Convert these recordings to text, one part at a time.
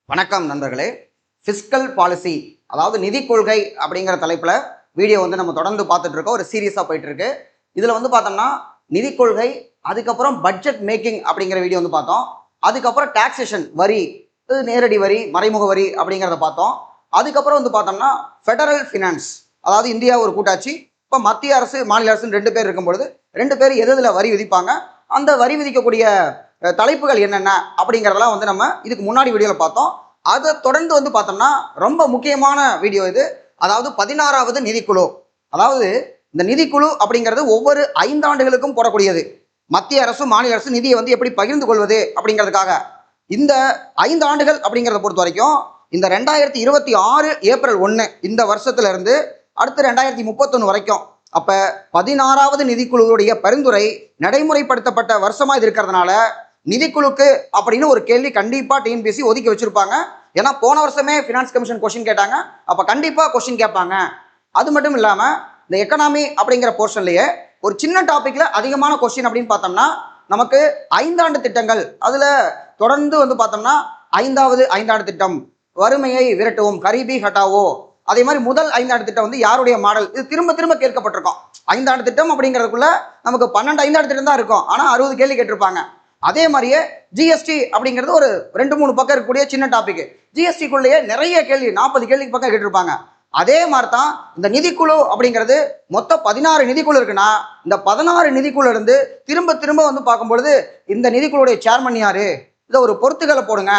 வணக்கம் நண்பர்களே. Fiscal policy அதாவது நிதி கொள்கை அப்படிங்கிற தலைப்பில் வீடியோ நம்ம தொடர்ந்து பார்த்துட்டு இருக்கோம். ஒரு சீரியஸாக போயிட்டு இருக்கு. இதில் பார்த்தோம்னா நிதி கொள்கை, அதுக்கப்புறம் பட்ஜெட் மேக்கிங் அப்படிங்கிற வீடியோ பார்த்தோம். அதுக்கப்புறம் டாக்ஸேஷன் வரி, நேரடி வரி, மறைமுக வரி அப்படிங்கிறத பார்த்தோம். அதுக்கப்புறம் பார்த்தோம்னா ஃபெடரல் ஃபினான்ஸ், அதாவது இந்தியா ஒரு கூட்டாட்சி. இப்போ மத்திய அரசு மாநில அரசுன்னு ரெண்டு பேர் இருக்கும்பொழுது ரெண்டு பேர் எதில் வரி விதிப்பாங்க, அந்த வரி விதிக்கக்கூடிய தலைப்புகள் என்னென்ன அப்படிங்கிறதெல்லாம் நம்ம இதுக்கு முன்னாடி வீடியோவில் பார்த்தோம். அதை தொடர்ந்து பார்த்தோம்னா ரொம்ப முக்கியமான வீடியோ இது. அதாவது 16வது நிதிக்குழு. அதாவது இந்த நிதிக்குழு அப்படிங்கிறது ஒவ்வொரு 5 ஆண்டுகளுக்கும் போடக்கூடியது. மத்திய அரசு மாநில அரசு நிதியை எப்படி பகிர்ந்து கொள்வது அப்படிங்கிறதுக்காக இந்த 5 ஆண்டுகள் அப்படிங்கிறத பொறுத்த வரைக்கும் இந்த 2026 ஏப்ரல் 1 இந்த வருஷத்துல இருந்து அடுத்து 2031 வரைக்கும். அப்ப 16வது நிதிக்குழுவுடைய பரிந்துரை நடைமுறைப்படுத்தப்பட்ட வருஷமா இது இருக்கிறதுனால நிதிக்குழுக்கு அப்படின்னு ஒரு கேள்வி கண்டிப்பா டிஎன்பிஎஸ்சி ஒதுக்கி வச்சிருப்பாங்க. ஏன்னா போன வருஷமே ஃபினான்ஸ் கமிஷன் கொஸ்டின் கேட்டாங்க, அப்ப கண்டிப்பா கொஸ்டின் கேட்பாங்க. அது மட்டும் இல்லாம இந்த எக்கனாமி அப்படிங்கிற போர்ஷன்லயே ஒரு சின்ன டாபிக்ல அதிகமான கொஸ்டின் அப்படின்னு பார்த்தோம்னா நமக்கு 5 ஆண்டு திட்டங்கள். அதுல தொடர்ந்து பார்த்தோம்னா 5வது 5 ஆண்டு திட்டம், வறுமையை விரட்டுவோம், கரீபி ஹட்டாவோ, அதே மாதிரி முதல் 5 ஆண்டு திட்டம் யாருடைய மாடல், இது திரும்ப திரும்ப கேட்கப்பட்டிருக்கோம். 5 ஆண்டு திட்டம் அப்படிங்கிறதுக்குள்ள நமக்கு 12 5 ஆண்டு திட்டம் தான் இருக்கும், ஆனா 60 கேள்வி கேட்டிருப்பாங்க. அதே மாதிரியே ஜிஎஸ்டி அப்படிங்கிறது ஒரு 2-3 பக்கம் இருக்கக்கூடிய சின்ன டாபிக். ஜிஎஸ்டிக்குள்ளேயே நிறைய கேள்வி, 40 கேள்விக்கு பக்கம் கேட்டிருப்பாங்க. அதே மாதிரி தான் இந்த நிதிக்குழு அப்படிங்கிறது மொத்தம் 16 நிதிக்குழு இருக்குன்னா இந்த 16 நிதிக்குழு இருந்து திரும்ப திரும்ப பார்க்கும்பொழுது இந்த நிதிக்குழுடைய சேர்மன் யாரு, இதை ஒரு பொறுத்துகளை போடுங்க,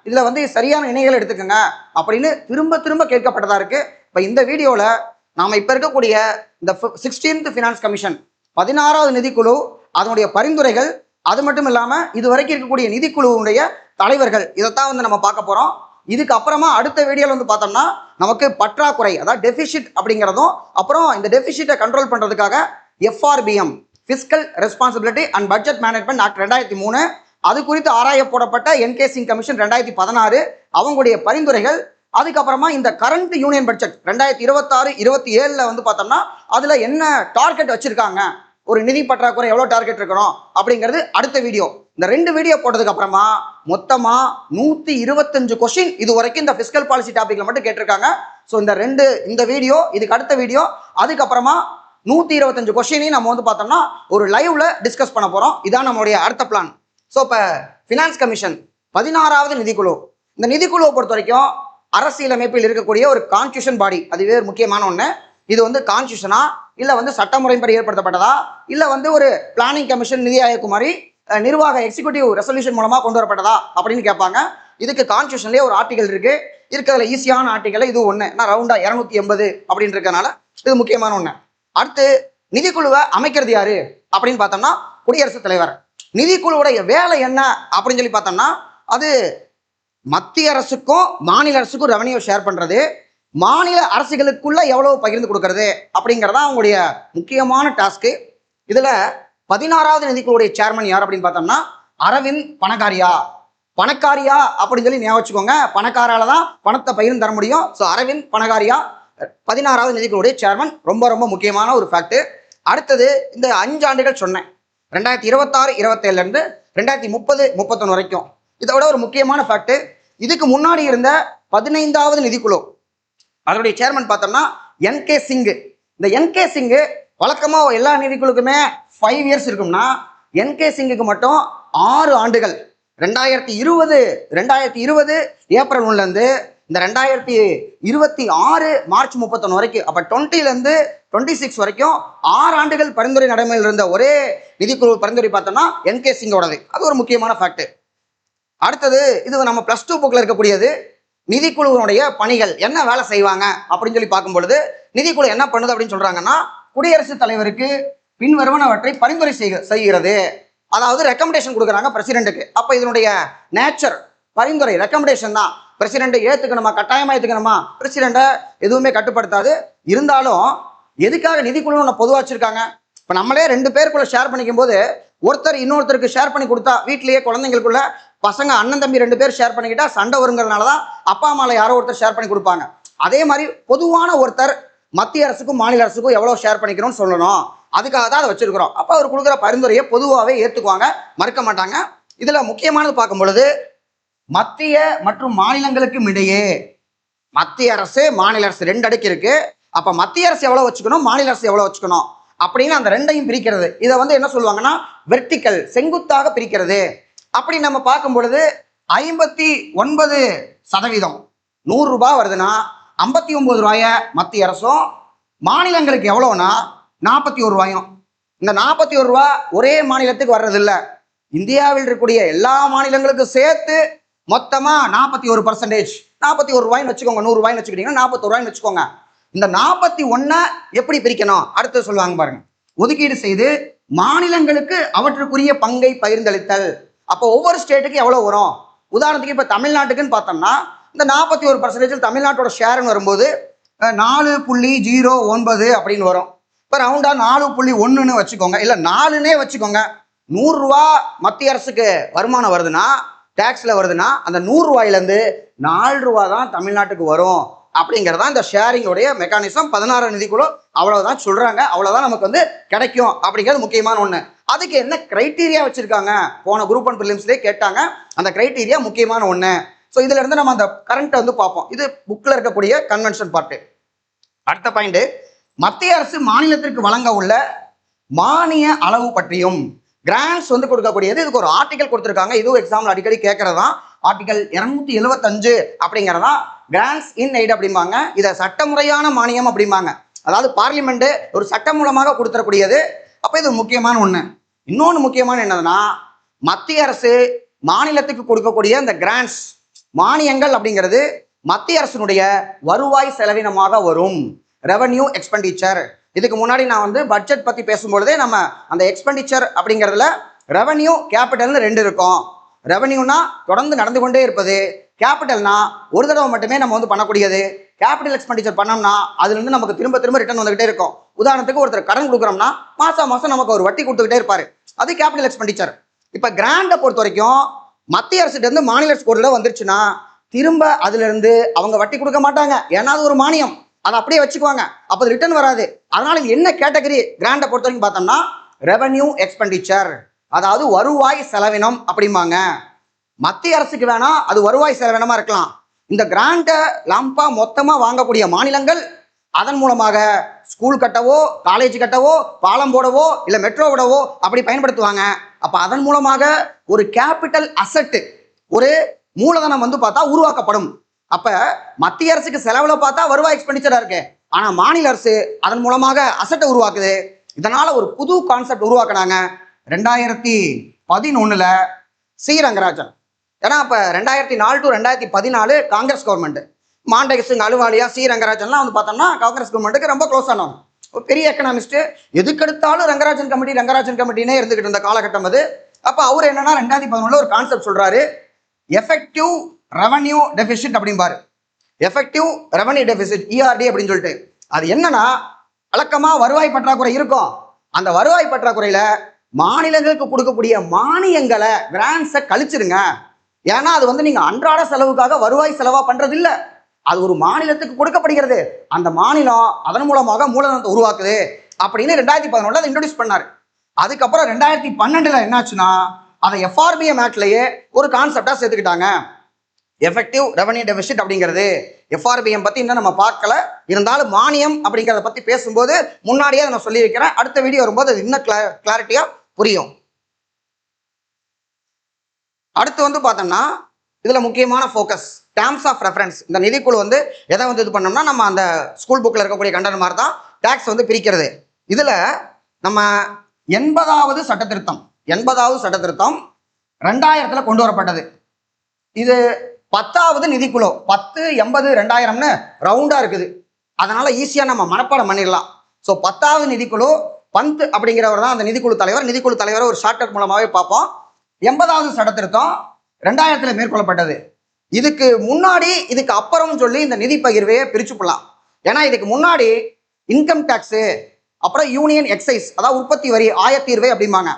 இதுல சரியான இணைகளை எடுத்துக்கோங்க அப்படின்னு திரும்ப திரும்ப கேட்கப்பட்டதா இருக்கு. இப்ப இந்த வீடியோல நாம இப்ப இருக்கக்கூடிய இந்த 16th ஃபினான்ஸ் கமிஷன் 16வது நிதிக்குழு, அதனுடைய பரிந்துரைகள், அது மட்டும் இல்லாம இதுவரைக்கும் இருக்கக்கூடிய நிதிக்குழுவுடைய தலைவர்கள், இதைத்தான் நம்ம பார்க்க போறோம். இதுக்கு அப்புறமா அடுத்த வீடியோல பார்த்தோம்னா நமக்கு பற்றாக்குறை, அதாவது டெபிசிட் அப்படிங்கிறதும், அப்புறம் இந்த டெபிசிட்டை கண்ட்ரோல் பண்றதுக்காக FRBM, fiscal responsibility and budget management act 2003, அது குறித்து ஆராய போடப்பட்ட என்கே சிங் கமிஷன் 2016 அவங்களுடைய பரிந்துரைகள். அதுக்கப்புறமா இந்த கரண்ட் யூனியன் பட்ஜெட் 2026-27 பார்த்தோம்னா அதுல என்ன டார்கெட் வச்சிருக்காங்க, ஒரு நிதி பற்றாக்குறை எவ்வளவு டார்கெட் இருக்கணும் அப்படிங்கிறது அடுத்த வீடியோ. இந்த 2 வீடியோ போட்டதுக்கு அப்புறமா மொத்தமா 125 கொஸ்டின் இது வரைக்கும் இந்த ஃபிஸ்கல் பாலிசி டாபிக்ல மட்டும் கேட்டிருக்காங்க. ஸோ இந்த வீடியோ, இதுக்கு அடுத்த வீடியோ, அதுக்கப்புறமா 125 கொஸ்டினையும் நம்ம பார்த்தோம்னா ஒரு லைவ்ல டிஸ்கஸ் பண்ண போறோம். இதான் நம்மளுடைய அடுத்த பிளான். ஸோ இப்போ ஃபினான்ஸ் கமிஷன் 16வது நிதிக்குழு, இந்த நிதிக்குழுவை பொறுத்த வரைக்கும் அரசியலமைப்பில் இருக்கக்கூடிய ஒரு கான்ஸ்டியூஷன் பாடி, அதுவே முக்கியமான ஒன்று. இது கான்ஸ்டியூஷனா இல்ல சட்டமுறைப்படி ஏற்படுத்தப்பட்டதா இல்ல ஒரு பிளானிங் கமிஷன், நிதி ஆயோக் மாதிரி நிர்வாக எக்ஸிக்யூட்டிவ் ரெசல்யூஷன் மூலமா கொண்டு வரப்பட்டதா அப்படின்னு கேட்பாங்க. இதுக்கு கான்ஸ்டியூஷன்லயே ஒரு ஆர்டிகல் இருக்கு. இருக்கிறதுல ஈஸியான ஆர்டிகல் இது ஒண்ணு. நான் ரவுண்டா 280 அப்படின்னு இருக்கனால இது முக்கியமான ஒண்ணு. அடுத்து நிதிக்குழுவை அமைக்கிறது யாரு அப்படின்னு பார்த்தோம்னா குடியரசுத் தலைவர். நிதிக்குழுவுடைய வேலை என்ன அப்படின்னு பார்த்தோம்னா அது மத்திய அரசுக்கும் மாநில அரசுக்கும் ரெவன்யூ ஷேர் பண்றது, மாநில அரசுகளுக்குள்ள எவ்வளவு பகிர்ந்து கொடுக்கறது அப்படிங்கிறதா அவங்களுடைய முக்கியமான டாஸ்க்கு. இதுல 16வது நிதிக்குழுடைய சேர்மன் யார் அப்படின்னு பார்த்தோம்னா அரவிந்த் பனகாரியா. பணக்காரியா அப்படின்னு ஞாபகம் வச்சுக்கோங்க, பணக்காரால தான் பணத்தை பகிர்ந்து தர முடியும். ஸோ அரவிந்த் பனகாரியா 16வது நிதிக்குழுடைய சேர்மன். ரொம்ப ரொம்ப முக்கியமான ஒரு ஃபேக்ட். அடுத்தது இந்த 5 ஆண்டுகள் சொன்னேன், 2026-27 இருந்து 2030-31 வரைக்கும். இதோட ஒரு முக்கியமான ஃபேக்ட், இதுக்கு முன்னாடி இருந்த 15வது நிதிக்குழு அதனுடைய சேர்மன் பார்த்தோம்னா என்கே சிங். இந்த என்கே சிங் வழக்கமா எல்லா நிதிக்குழுக்குமே 5 இயர்ஸ் இருக்கும்னா என்கே சிங்குக்கு மட்டும் 6 ஆண்டுகள். 2020 ஏப்ரல் 1 இருந்து இந்த 2026 மார்ச் 31 வரைக்கும், அப்ப 20ல இருந்து 26 வரைக்கும் 6 ஆண்டுகள் பரிந்துரை நடைமுறையில் இருந்த ஒரே நிதிக்குழு பரிந்துரை பார்த்தோம்னா என்கே சிங்கோடது. அது ஒரு முக்கியமான ஃபேக்ட். அடுத்தது இது நம்ம +2 புக்ல இருக்கக்கூடியது. நிதிக்குழுவினுடைய பணிகள் என்ன வேலை செய்வாங்க அப்படின்னு பார்க்கும் பொழுது நிதிக்குழு என்ன பண்ணுது அப்படின்னு சொல்றாங்கன்னா குடியரசுத் தலைவருக்கு பின்வருவனவற்றை பரிந்துரை செய்கிறது. அதாவது ரெக்கமெண்டேஷன் கொடுக்குறாங்க பிரசிடென்ட்டுக்கு. அப்ப இதனுடைய நேச்சர் பரிந்துரை ரெக்கமெண்டேஷன் தான். பிரசிடென்ட் ஏத்துக்கணுமா, கட்டாயமா ஏத்துக்கணுமா, பிரசிடென்ட்டை எதுவுமே கட்டுப்படுத்தாது. இருந்தாலும் எதுக்காக நிதிக்குழு ஒன்று பொதுவாக வச்சிருக்காங்க, இப்ப நம்மளே 2 பேருக்குள்ள ஷேர் பண்ணிக்கும் போது ஒருத்தர் இன்னொருத்தருக்கு ஷேர் பண்ணி கொடுத்தா, வீட்லயே குழந்தைங்களுக்குள்ள பசங்க அண்ணன் தம்பி 2 பேர் ஷேர் பண்ணிக்கிட்டா சண்டை வருங்கிறதுனாலதான் அப்பா அம்மால யாரோ ஒருத்தர் ஷேர் பண்ணி கொடுப்பாங்க. அதே மாதிரி பொதுவான ஒருத்தர் மத்திய அரசுக்கும் மாநில அரசுக்கும் எவ்வளவு ஷேர் பண்ணிக்கணும்னு சொல்லணும், அதுக்காக தான் அதை வச்சிருக்கிறோம். அப்ப அவர் கொடுக்குற பரிந்துரையை பொதுவாகவே ஏத்துக்குவாங்க, மறுக்க மாட்டாங்க. இதுல முக்கியமானது பார்க்கும் பொழுது மத்திய மற்றும் மாநிலங்களுக்கும் இடையே, மத்திய அரசு மாநில அரசு ரெண்டு அடுக்கு இருக்கு. அப்ப மத்திய அரசு எவ்வளவு வச்சுக்கணும், மாநில அரசு எவ்வளவு வச்சுக்கணும் அப்படின்னு அந்த ரெண்டையும் பிரிக்கிறது. இதை வந்து என்ன சொல்லுவாங்கன்னா வெர்டிக்கல், செங்குத்தாக பிரிக்கிறது. அப்படி நம்ம பார்க்கும் பொழுது 59% 100 ரூபாய் வருதுன்னா 59 ரூபாய மத்திய அரசும், மாநிலங்களுக்கு எவ்வளவுனா 41 ரூபாயும். இந்த 41 ரூபா ஒரே மாநிலத்துக்கு வர்றதில்லை, இந்தியாவில் இருக்கக்கூடிய எல்லா மாநிலங்களுக்கும் சேர்த்து மொத்தமா 41%, 41 ரூபாய்னு வச்சுக்கோங்க. 100 ரூபாய்னு வச்சுக்கிட்டீங்கன்னா 41 ரூபாய்னு வச்சுக்கோங்க. இந்த 41 எப்படி பிரிக்கணும் அடுத்து சொல்லுவாங்க பாருங்க. ஒதுக்கீடு செய்து மாநிலங்களுக்கு அவற்றுக்குரிய பங்கை பகிர்ந்தளித்தல். அப்போ ஒவ்வொரு ஸ்டேட்டுக்கு எவ்வளவு வரும், உதாரணத்துக்கு இப்ப தமிழ்நாட்டுக்குன்னு பார்த்தோம்னா இந்த 41% தமிழ்நாட்டோட ஷேர்னு வரும்போது 4.09 அப்படின்னு வரும். இப்போ ரவுண்டா 4.1ன்னு வச்சுக்கோங்க, இல்லை 4ன்னே வச்சுக்கோங்க. 100 ரூபா மத்திய அரசுக்கு வருமானம் வருதுன்னா, டேக்ஸ்ல வருதுன்னா, அந்த 100 ரூபாயிலேருந்து 4 ரூபா தான் தமிழ்நாட்டுக்கு வரும். அப்படிங்கிறதா இந்த ஷேரிங்கோடைய மெக்கானிசம். 16 நிதிக்குழு அவ்வளவுதான் சொல்றாங்க, அவ்வளவுதான் நமக்கு வந்து கிடைக்கும் அப்படிங்கிறது முக்கியமான ஒண்ணு. அதுக்கு என்ன கிரைட்டீரியா வச்சிருக்காங்க, போன குரூப் ஒன் பிரிலிம்ஸ்லேயே கேட்டாங்க. அந்த கிரைட்டீரியா முக்கியமான ஒண்ணு. ஸோ இதுல இருந்து நம்ம அந்த கரண்ட்டை வந்து பார்ப்போம். இது புக்ல இருக்கக்கூடிய கன்வென்ஷன் பார்ட்டு. அடுத்த பாயிண்ட், மத்திய அரசு மாநிலத்திற்கு வழங்க உள்ள மானிய அளவு பற்றியும், கிராண்ட்ஸ் வந்து கொடுக்கக்கூடியது. இதுக்கு ஒரு ஆர்டிகல் கொடுத்துருக்காங்க, இதுவும் எக்ஸாம்ல அடிக்கடி கேட்கறதான். ஆர்டிகல் 275 அப்படிங்கிறதா கிராண்ட்ஸ் இன் எய்ட் அப்படிம்பாங்க. இதை சட்டமுறையான மானியம் அப்படிம்பாங்க. அதாவது பார்லிமெண்ட் ஒரு சட்டம் மூலமாக கொடுத்துடக்கூடியது. அப்ப இது முக்கியமான ஒண்ணு. இன்னொன்று முக்கியமான என்னதுன்னா, மத்திய அரசு மாநிலத்துக்கு கொடுக்கக்கூடிய இந்த கிராண்ட்ஸ் மானியங்கள் அப்படிங்கிறது மத்திய அரசினுடைய வருவாய் செலவினமாக வரும், ரெவன்யூ எக்ஸ்பெண்டிச்சர். இதுக்கு முன்னாடி நான் வந்து பட்ஜெட் பத்தி பேசும்பொழுதே நம்ம அந்த எக்ஸ்பெண்டிச்சர் அப்படிங்கிறதுல ரெவன்யூ கேபிட்டல்னு ரெண்டு இருக்கும். ரெவன்யூனா தொடர்ந்து நடந்து கொண்டே இருப்பது, கேபிட்டல்னா ஒரு தடவை மட்டுமே நம்ம வந்து பண்ணக்கூடியது. கேபிட்டல் எக்ஸ்பெண்டிச்சர் பண்ணோம்னா அதுல இருந்து நமக்கு திரும்ப திரும்ப ரிட்டர்ன் வந்துகிட்டே இருக்கும். உதாரணத்துக்கு ஒருத்தர் கடன் கொடுக்குறோம்னா மாசம் மாசம் நமக்கு ஒரு வட்டி கொடுத்துக்கிட்டே இருப்பாரு, அது கேபிட்டல் எக்ஸ்பெண்டிச்சர். இப்ப கிராண்டை பொறுத்த வரைக்கும் மத்திய அரசு இருந்து மாநில அரசு ஒரு தடவை வந்துருச்சுன்னா திரும்ப அதுல இருந்து அவங்க வட்டி கொடுக்க மாட்டாங்க, ஏன்னா அது ஒரு மானியம், அதை அப்படியே வச்சுக்குவாங்க, அப்போ ரிட்டர்ன் வராது. அதனால இது என்ன கேட்டகரி கிராண்டை பொறுத்த வரைக்கும் பார்த்தோம்னா ரெவன்யூ எக்ஸ்பெண்டிச்சர், அதாவது வருவாய் செலவினம் அப்படிம்பாங்க. மத்திய அரசுக்கு வேணா அது வருவாய் செலவினமா இருக்கலாம். இந்த கிராண்டை லம்பா மொத்தமா வாங்கக்கூடிய மாநிலங்கள் அதன் மூலமாக ஸ்கூல் கட்டவோ, காலேஜ் கட்டவோ, பாலம் போடவோ, இல்லை மெட்ரோ விடவோ அப்படி பயன்படுத்துவாங்க. அப்ப அதன் மூலமாக ஒரு கேபிட்டல் அசெட், ஒரு மூலதனம் வந்து பார்த்தா உருவாக்கப்படும். அப்ப மத்திய அரசுக்கு செலவுல பார்த்தா வருவாய் எக்ஸ்பெண்டிச்சரா இருக்கு, ஆனா மாநில அரசு அதன் மூலமாக அசட்டை உருவாக்குது. இதனால ஒரு புது கான்செப்ட் உருவாக்குனாங்க 2011 சி ரங்கராஜன். ஏன்னா அப்ப 2004 to 2014 Congress government, Montek Singh Ahluwalia, C ரங்கராஜன்லாம் வந்து பார்த்தோம்னா காங்கிரஸ் கவர்மெண்ட்டுக்கு ரொம்ப க்ளோஸ் ஆனவங்க, ஒரு பெரிய எக்கனாமிஸ்ட். எதுக்கெடுத்தாலும் ரங்கராஜன் கமிட்டினே இருந்துகிட்டு இருந்த காலகட்டம் அது. அப்ப அவர் என்னன்னா 2011 ஒரு கான்செப்ட் சொல்றாரு, எஃபெக்டிவ் ரெவன்யூ டெபிசிட் அப்படிம்பாரு. எஃபெக்டிவ் ரெவன்யூ டெபிசிட், ERD அப்படின்னு சொல்லிட்டு. அது என்னன்னா, வழக்கமா வருவாய் பற்றாக்குறை இருக்கும், அந்த வருவாய் பற்றாக்குறையில மாநிலங்களுக்கு கொடுக்கக்கூடிய மானியங்களை கிராண்ட்ஸை கழிச்சிருங்க. ஏன்னா அது வந்து நீங்க அன்றாட செலவுக்காக வருவாய் செலவா பண்றது இல்ல, அது ஒரு மாநிலத்துக்கு கொடுக்கப்படுகிறது, அந்த மாநிலம் அதன் மூலமாக மூலதனத்தை உருவாக்குது அப்படின்னு 2011 அதை இன்ட்ரோடியூஸ் பண்ணாரு. அதுக்கப்புறம் 2012 என்னாச்சுன்னா அதை FRBM ஆக்ட்லயே ஒரு கான்செப்டா சேர்த்துக்கிட்டாங்க, எஃபெக்டிவ் ரெவன்யூ டெபிசிட் அப்படிங்கிறது. FRBM பத்தி இன்னும் நம்ம பார்க்கல, இருந்தாலும் மானியம் அப்படிங்கிறத பத்தி பேசும்போது முன்னாடியே அதை நான் சொல்லி வைக்கிறேன், அடுத்த வீடியோ வரும்போது அது இன்னும் கிளாரிட்டியா புரியும். அடுத்து வந்து பார்த்தோம்னா இதுல முக்கியமான ஃபோக்கஸ் டேர்ம்ஸ் ஆஃப் ரெஃபரன்ஸ். இந்த நிதிக்குழு வந்து எதை வந்து இது பண்ணோம்னா நம்ம அந்த ஸ்கூல் புக்ல இருக்கக்கூடிய கண்டென்ட் மாதிரி தான் டாக்ஸ் வந்து பிரிக்கிறது. இதுல நம்ம 80வது சட்ட திருத்தம் 2000 கொண்டு வரப்பட்டது. இது 10வது நிதிக்குழு 10, 80, 2000ன்னு ரவுண்டா இருக்குது, அதனால ஈஸியா நம்ம மனப்பாடம் பண்ணிடலாம். ஸோ 10வது நிதிக்குழு பந்த் அப்படிங்கிறவர் தான் அந்த நிதிக்குழு தலைவர். நிதிக்குழு தலைவரை ஒரு ஷார்ட்கட் மூலமாவே பார்ப்போம். 80வது சட்ட திருத்தம் 2000 மேற்கொள்ளப்பட்டது. இதுக்கு முன்னாடி இதுக்கு அப்புறம் சொல்லி இந்த நிதி பகிர்வையே பிரிச்சு போடலாம். ஏன்னா இதுக்கு முன்னாடி இன்கம் டாக்ஸ், அப்புறம் யூனியன் எக்ஸைஸ், அதாவது உற்பத்தி வரி, ஆயத்தீர்வை அப்படிம்பாங்க.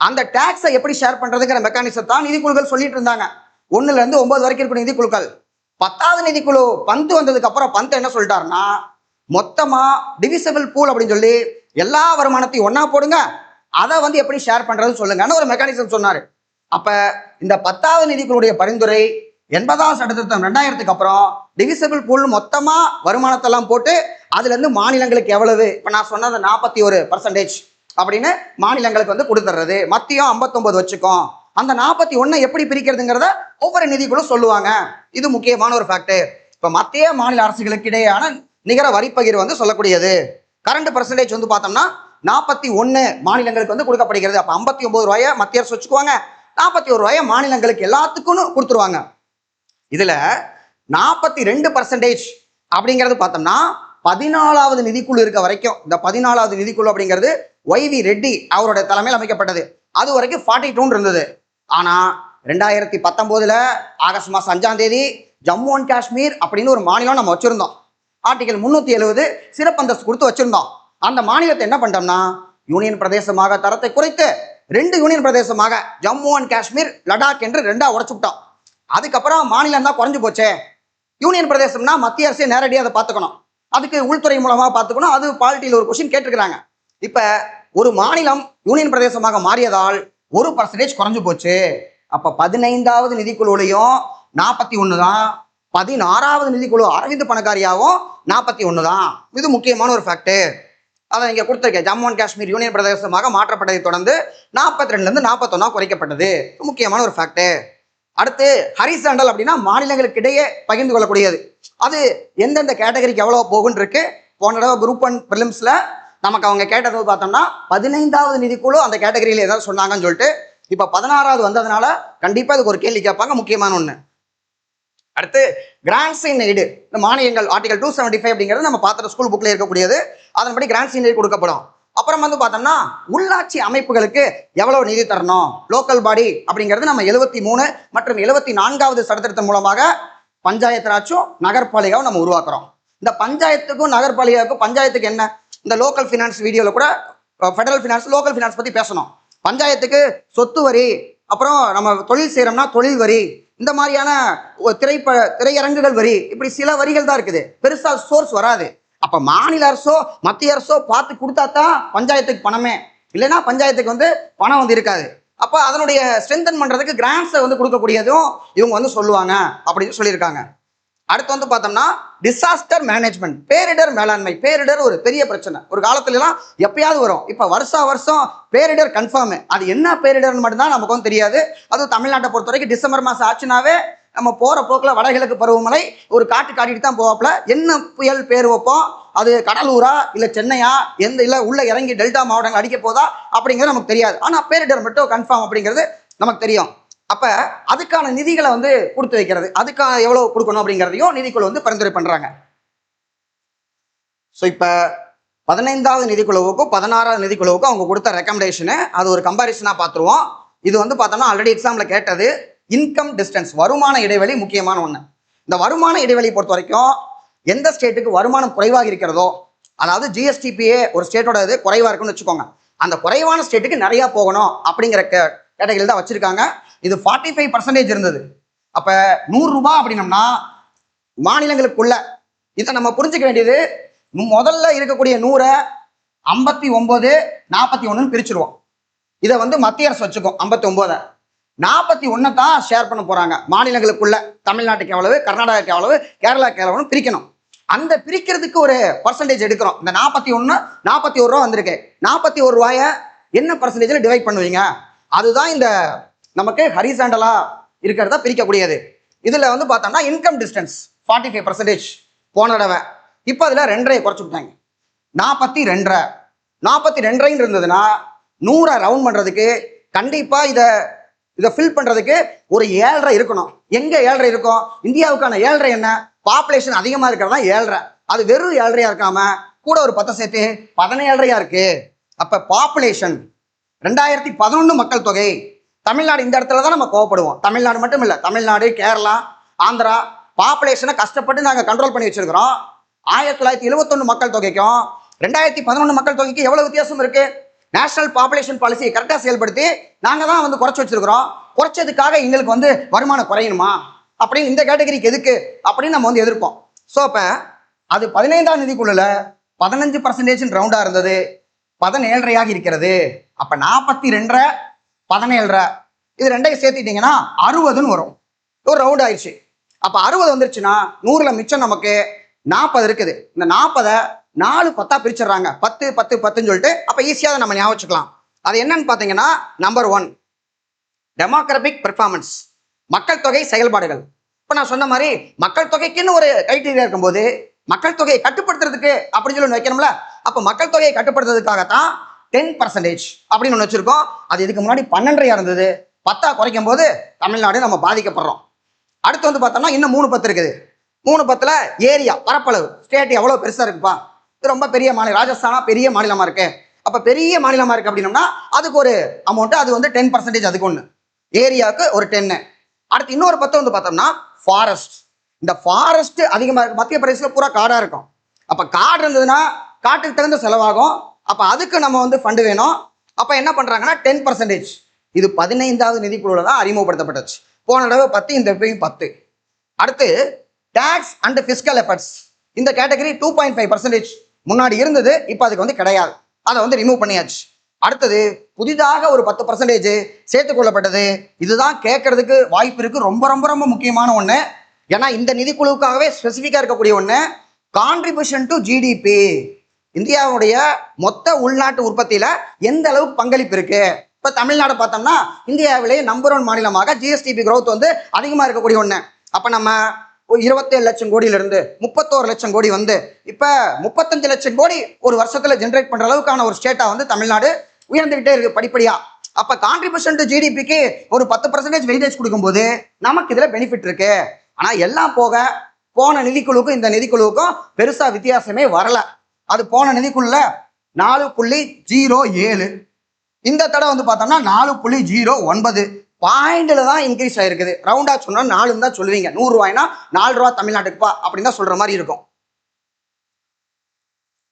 அந்த டாக்ஸை எப்படி ஷேர் பண்றதுங்கிற மெக்கானிசம் தான் நிதிக்குழுக்கள் சொல்லிட்டு இருந்தாங்க. 1ல இருந்து 9 வரைக்கும் இருக்கிற நிதிக்குழுக்கள். 10வது நிதிக்குழு பந்து வந்ததுக்கு அப்புறம் பந்த் என்ன சொல்லிட்டாருன்னா, மொத்தமா டிவிசிபிள் பூல் அப்படின்னு சொல்லி எல்லா வருமானத்தையும் ஒன்னா போடுங்க, அதை வந்து எப்படி ஷேர் பண்றதுன்னு சொல்லுங்கன்னு ஒரு மெக்கானிசம் சொன்னாரு. அப்ப இந்த 10வது நிதிக்குழுடைய பரிந்துரை 80ஆம் சட்ட திருத்தம் 2000க்கு அப்புறம் டிவிசிபிள் பூல் மொத்தமா வருமானத்தெல்லாம் போட்டு அதுல இருந்து மாநிலங்களுக்கு எவ்வளவு, இப்ப நான் சொன்னது 41% அப்படின்னு மாநிலங்களுக்கு வந்து கொடுத்துறது. மத்தியம் 59 வச்சுக்கோம். அந்த 41 எப்படி பிரிக்கிறதுங்கிறத ஒவ்வொரு நிதிக்குழும் சொல்லுவாங்க. இது முக்கியமான ஒரு ஃபேக்ட். இப்ப மத்திய மாநில அரசுகளுக்கு இடையேயான நிகர வரி பகிர்வு வந்து சொல்லக்கூடியது. கரண்ட் பர்சன்டேஜ் வந்து பார்த்தோம்னா 41 மாநிலங்களுக்கு வந்து கொடுக்கப்படுகிறது. அப்ப 59 ரூபாயை மத்திய அரசு வச்சுக்குவாங்க, 41 ரூபாயை மாநிலங்களுக்கு எல்லாத்துக்கும் கொடுத்துருவாங்க. இதுல 42% அப்படிங்கிறது பார்த்தோம்னா 14வது நிதிக்குழு இருக்க வரைக்கும், இந்த 14வது நிதிக்குழு அப்படிங்கிறது ஒய்வி ரெட்டி அவருடைய தலைமையில் அமைக்கப்பட்டது. அது வரைக்கும் 42 இருந்தது. ஆனா 2019 ஆகஸ்ட் மாசம் 5ஆம் தேதி ஜம்மு அண்ட் காஷ்மீர் அப்படின்னு ஒரு மாநிலம் நம்ம வச்சிருந்தோம். ஆர்டிகல் 370 சிறப்பு அந்தஸ்து கொடுத்து வச்சிருந்தோம். அந்த மாநிலத்தை என்ன பண்ணிட்டோம்னா யூனியன் பிரதேசமாக தரத்தை குறைத்து 2 யூனியன் பிரதேசமாக ஜம்மு அண்ட் காஷ்மீர், லடாக் என்று 2ஆ உடைச்சுட்டோம். அதுக்கப்புறம் மாநிலம் தான் குறைஞ்சு போச்சே. யூனியன் பிரதேசம்னா மத்திய அரசு நேரடியாக அதை பார்த்துக்கணும், அதுக்கு உள்துறை மூலமா பார்த்துக்கணும். அது பாலிட்டியில் ஒரு கொஸ்டின் கேட்டிருக்கிறாங்க. இப்ப ஒரு மாநிலம் யூனியன் பிரதேசமாக மாறியதால் 1% குறைஞ்சு போச்சு. அப்ப 15வது நிதிக்குழுலையும் 41 தான், 16வது நிதிக்குழு அரவிந்த் பணக்காரியாவும் 41 தான். இது முக்கியமான ஒரு ஃபேக்ட். அதை இங்க கொடுத்துருக்கேன். ஜம்மு அண்ட் காஷ்மீர் யூனியன் பிரதேசமாக மாற்றப்பட்டதை தொடர்ந்து 42ல இருந்து 41 குறைக்கப்பட்டது. முக்கியமான ஒரு ஃபேக்ட். அடுத்து ஹரிசாண்டல் அப்படின்னா மாநிலங்களுக்கு இடையே பகிர்ந்து கொள்ளக்கூடியது. அது எந்தெந்த கேட்டகரிக்கு எவ்வளவு போகுன்னு இருக்கு. போன தடவை குரூப் 1 பிலிம்ஸ்ல நமக்கு அவங்க கேட்டது பார்த்தோம்னா 15வது நிதிக்குழு அந்த கேட்டகரியில ஏதாவது சொன்னாங்கன்னு சொல்லிட்டு, இப்ப 16வது வந்ததுனால கண்டிப்பா இதுக்கு ஒரு கேள்வி கேட்பாங்க, முக்கியமான ஒண்ணு. அடுத்து கிராண்ட்ஸ் இன் எய்டு, இந்த மானியங்கள் ஆர்டிகல் 275 அப்படிங்கிறது நம்ம பார்த்துட்டு ஸ்கூல் புக்ல இருக்கக்கூடியது. அதன்படி கிராண்ட்ஸ் இன் எய்டு கொடுக்கப்படும். அப்புறம் வந்து பார்த்தோம்னா உள்ளாட்சி அமைப்புகளுக்கு எவ்வளவு நிதி தரணும், லோக்கல் பாடி அப்படிங்கிறது நம்ம 73 மற்றும் 74வது சட்டத்திருத்தம் மூலமாக பஞ்சாயத்து ராஜும் நகர்பாலிகாவும் நம்ம உருவாக்குறோம். இந்த பஞ்சாயத்துக்கும் நகர்பாலிகாவுக்கும், பஞ்சாயத்துக்கு என்ன, இந்த லோக்கல் ஃபினான்ஸ் வீடியோல கூட ஃபெடரல் ஃபினான்ஸ் லோக்கல் ஃபினான்ஸ் பத்தி பேசணும். பஞ்சாயத்துக்கு சொத்து வரி, அப்புறம் நம்ம தொழில் செய்யறோம்னா தொழில் வரி, இந்த மாதிரியான திரையரங்குகள் வரி, இப்படி சில வரிகள் தான் இருக்குது, பெருசா சோர்ஸ் வராது. அப்ப மாநில அரசோ மத்திய அரசோ பார்த்து கொடுத்தா தான் பஞ்சாயத்துக்கு பணமே, இல்லைன்னா பஞ்சாயத்துக்கு வந்து பணம் வந்து இருக்காது. அப்ப அதனுடைய ஸ்ட்ரென்தன் பண்றதுக்கு கிராண்ட்ஸை வந்து கொடுக்கக்கூடியதும் இவங்க வந்து சொல்லுவாங்க அப்படின்னு சொல்லியிருக்காங்க. அடுத்து வந்து பார்த்தோம்னா டிசாஸ்டர் மேனேஜ்மெண்ட், பேரிடர் மேலாண்மை. பேரிடர் ஒரு பெரிய பிரச்சனை, ஒரு காலத்துல எல்லாம் எப்பயாவது வரும். இப்ப வருஷம் பேரிடர் கன்ஃபார்ம். அது என்ன பேரிடர்னு மட்டும்தான் நமக்கு வந்து தெரியாது. அது தமிழ்நாட்டை பொறுத்த வரைக்கும் டிசம்பர் மாசம் ஆச்சுனாவே நம்ம போற போக்குல வடகிழக்கு பருவமழை ஒரு காட்டு காட்டிட்டு தான் போவாப்புல. என்ன புயல் பேர் வைப்போம், அது கடலூரா இல்ல சென்னையா, எந்த இல்ல உள்ள இறங்கி டெல்டா மாவட்டங்கள் அடிக்க போதா அப்படிங்கிறது நமக்கு தெரியாது. ஆனா பேரிடர் மட்டும் கன்ஃபார்ம் அப்படிங்கிறது நமக்கு தெரியும். அப்ப அதுக்கான நிதிகளை வந்து கொடுத்து வைக்கிறது, அதுக்கான எவ்வளவு கொடுக்கணும் அப்படிங்கிறதையும் நிதிக்குழு வந்து பரிந்துரை பண்றாங்க. ஸோ இப்ப 15வது நிதிக்குழுவுக்கும் 16வது நிதிக்குழுவுக்கும் அவங்க கொடுத்த ரெக்கமெண்டேஷனு அது ஒரு கம்பாரிசனா பார்த்துருவோம். இது வந்து பார்த்தோம்னா ஆல்ரெடி எக்ஸாம்ல கேட்டது. இன்கம் டிஸ்டன்ஸ், வருமான இடைவெளி முக்கியமான ஒண்ணு. இந்த வருமான இடைவெளி பொறுத்த வரைக்கும் எந்த ஸ்டேட்டுக்கு வருமானம் குறைவாக இருக்கிறதோ, அதாவது ஜிஎஸ்டிபிஏ ஒரு ஸ்டேட்டோட இது குறைவா இருக்குன்னு வச்சுக்கோங்க, அந்த குறைவான ஸ்டேட்டுக்கு நிறைய போகணும் அப்படிங்கிற கேட்டகரியில் தான் வச்சிருக்காங்க. இது 45% இருந்தது. அப்ப 100 ரூபாய் அப்படின்னம்னா மாநிலங்களுக்குள்ள இதை நம்ம புரிஞ்சுக்க வேண்டியது, முதல்ல இருக்கக்கூடிய 100 59 41 பிரிச்சிருவோம். இதை வந்து மத்திய அரசு வச்சுக்கும் 59, 41 தான் ஷேர் பண்ண போறாங்க மாநிலங்களுக்குள்ள. தமிழ்நாட்டுக்கு எவ்வளவு, கர்நாடகாவுக்கு எவ்வளவு, கேரளாவுக்கு எவ்வளவு பிரிக்கணும். அந்த பிரிக்கிறதுக்கு ஒரு பர்சன்டேஜ் எடுக்கிறோம். இந்த 41 ரூபா வந்திருக்கு. 41 ரூபாய என்ன பர்சன்டேஜ்ல டிவைட் பண்ணுவீங்க, அதுதான் இந்த நமக்கு ஹரிசாண்டலா இருக்கிறத பிரிக்கக்கூடியது. இதுல வந்து பார்த்தோம்னா இன்கம் டிஸ்டன்ஸ் 45% போன தடவை. இப்போ அதுல 2.5 குறைச்சு விட்டாங்க, 42 இருந்ததுன்னா 100 ரவுண்ட் பண்றதுக்கு கண்டிப்பா இதை ஃபில் பண்றதுக்கு ஒரு 7.5 இருக்கணும். எங்க 7.5 இருக்கும்? இந்தியாவுக்கான 7.5 என்ன, பாப்புலேஷன் அதிகமா இருக்கிறதா 7.5. அது வெறும் 7.5 இருக்காம கூட ஒரு 10 சேர்த்து 17.5 இருக்கு. அப்ப பாப்புலேஷன் 2011 மக்கள் தொகை. தமிழ்நாடு இந்த இடத்துல தான் நம்ம கோவப்படுவோம். தமிழ்நாடு மட்டும் இல்ல, தமிழ்நாடு, கேரளா, ஆந்திரா பாப்புலேஷனை கஷ்டப்பட்டு நாங்க கண்ட்ரோல் பண்ணி வச்சிருக்கிறோம். 1971 மக்கள் தொகைக்கும் 2011 மக்கள் தொகைக்கு எவ்வளவு வித்தியாசம் இருக்கு. நேஷனல் பாப்புலேஷன் பாலிசியை கரெக்டா செயல்படுத்தி நாங்க தான் வந்து குறைச்சு வச்சிருக்கிறோம். குறைச்சதுக்காக எங்களுக்கு வந்து வருமானம் குறையணுமா அப்படின்னு, இந்த கேட்டகரிக்கு எதுக்கு அப்படின்னு நம்ம வந்து எதிர்ப்போம். ஸோ அப்ப அது 15ஆம் நிதிக்குள்ள 15% ரவுண்டா இருந்தது, 17.5 இருக்கிறது. அப்ப 42 17 இது ரெண்டையும் சேர்த்துட்டீங்கன்னா 60 வரும். ஒரு ரவுண்ட் ஆயிடுச்சு. அப்போ 60 வந்துருச்சுன்னா 100ல் மிச்சம் நமக்கு 40 இருக்குது. இந்த 40 4 10 பிரிச்சிடுறாங்க. 10 10 10ன்னு சொல்லிட்டு அப்போ ஈஸியாக அதை நம்ம ஞாபகம் வச்சுக்கலாம். அது என்னன்னு பார்த்தீங்கன்னா, நம்பர் 1 டெமோக்ராபிக் பெர்ஃபார்மன்ஸ், மக்கள் தொகை செயல்பாடுகள். இப்போ நான் சொன்ன மாதிரி மக்கள் தொகைக்குன்னு ஒரு கிரைட்டீரியா இருக்கும்போது மக்கள் தொகையை கட்டுப்படுத்துறதுக்கு அப்படின்னு சொல்லி வைக்கணும்ல. அப்போ மக்கள் தொகையை கட்டுப்படுத்துறதுக்காகத்தான் 10% அப்படின்னு ஒன்று வச்சிருக்கோம். அது இதுக்கு முன்னாடி 12 இருந்தது. 10 குறைக்கும் போது தமிழ்நாடு நம்ம பாதிக்கப்படுறோம். அடுத்து வந்து பார்த்தோம்னா இன்னும் 3 10 இருக்குது. 3 10ல் ஏரியா, பரப்பளவு, ஸ்டேட் எவ்வளோ பெருசாக இருக்குப்பா, இது ரொம்ப பெரிய மாநிலம், ராஜஸ்தானா பெரிய மாநிலமா இருக்கு. அப்போ பெரிய மாநிலமா இருக்கு அப்படின்னோம்னா அதுக்கு ஒரு அமௌண்ட், அது வந்து 10% அதுக்கு ஒன்று, ஏரியாவுக்கு ஒரு 10. அடுத்து இன்னொரு 10 வந்து பார்த்தோம்னா ஃபாரஸ்ட். இந்த ஃபாரஸ்ட் அதிகமாக இருக்கு. மத்திய பிரதேசத்தில் பூரா காடாக இருக்கும். அப்போ காடு இருந்ததுன்னா காட்டுக்கு தகுந்த செலவாகும். அப்போ அதுக்கு நம்ம வந்து ஃபண்டு வேணும். அப்போ என்ன பண்ணுறாங்கன்னா 10%. இது 15வது நிதிக்குழுவில் தான் அறிமுகப்படுத்தப்பட்டுச்சு. போன தடவை 10, இந்த தடவையும் 10. அடுத்து டேக்ஸ் அண்ட் ஃபிஸ்கல் எஃபர்ட்ஸ். இந்த கேட்டகரி 2.5% முன்னாடி இருந்தது, இப்போ அதுக்கு வந்து கிடையாது. அதை வந்து ரிமூவ் பண்ணியாச்சு. அடுத்தது புதிதாக ஒரு 10% சேர்த்துக் கொள்ளப்பட்டது. இதுதான் கேட்கறதுக்கு வாய்ப்பு இருக்கு. ரொம்ப ரொம்ப ரொம்ப முக்கியமான ஒன்று. ஏன்னா இந்த நிதிக்குழுவுக்காகவே ஸ்பெசிஃபிக்காக இருக்கக்கூடிய ஒன்று, கான்ட்ரிபியூஷன் டு ஜிடிபி. இந்தியாவுடைய மொத்த உள்நாட்டு உற்பத்தியில எந்த அளவுக்கு பங்களிப்பு இருக்கு. இப்போ தமிழ்நாடு பார்த்தோம்னா இந்தியாவிலேயே நம்பர் 1 மாநிலமாக ஜிஎஸ்டிபி growth வந்து அதிகமாக இருக்கக்கூடிய ஒன்று. அப்போ நம்ம 27 லட்சம் கோடியிலிருந்து 31 லட்சம் கோடி வந்து இப்போ 35 லட்சம் கோடி ஒரு வருஷத்துல ஜென்ரேட் பண்ற அளவுக்கான ஒரு ஸ்டேட்டா வந்து தமிழ்நாடு உயர்ந்துகிட்டே இருக்கு படிப்படியா. அப்ப கான்ட்ரிபியூஷன் டு ஜிடிபிக்கு ஒரு 10% வெயிட்டேஜ் கொடுக்கும்போது நமக்கு இதுல பெனிஃபிட் இருக்கு. ஆனா எல்லாம் போக போன நிதிக்குழுவுக்கும் இந்த நிதிக்குழுவுக்கும் பெருசா வித்தியாசமே வரல. அது போன நிதிக்குழுல 4.07, இந்த தடவை வந்து பார்த்தோம்னா 4.09 பாயிண்ட்ல தான் இன்க்ரீஸ் ஆயிருக்குது. ரவுண்டா சொன்னா 4 தான் சொல்லுவீங்க. 100 ரூபாய்னா 4 ரூபா தமிழ்நாட்டுக்குப்பா அப்படின்னு தான் சொல்ற மாதிரி இருக்கும்.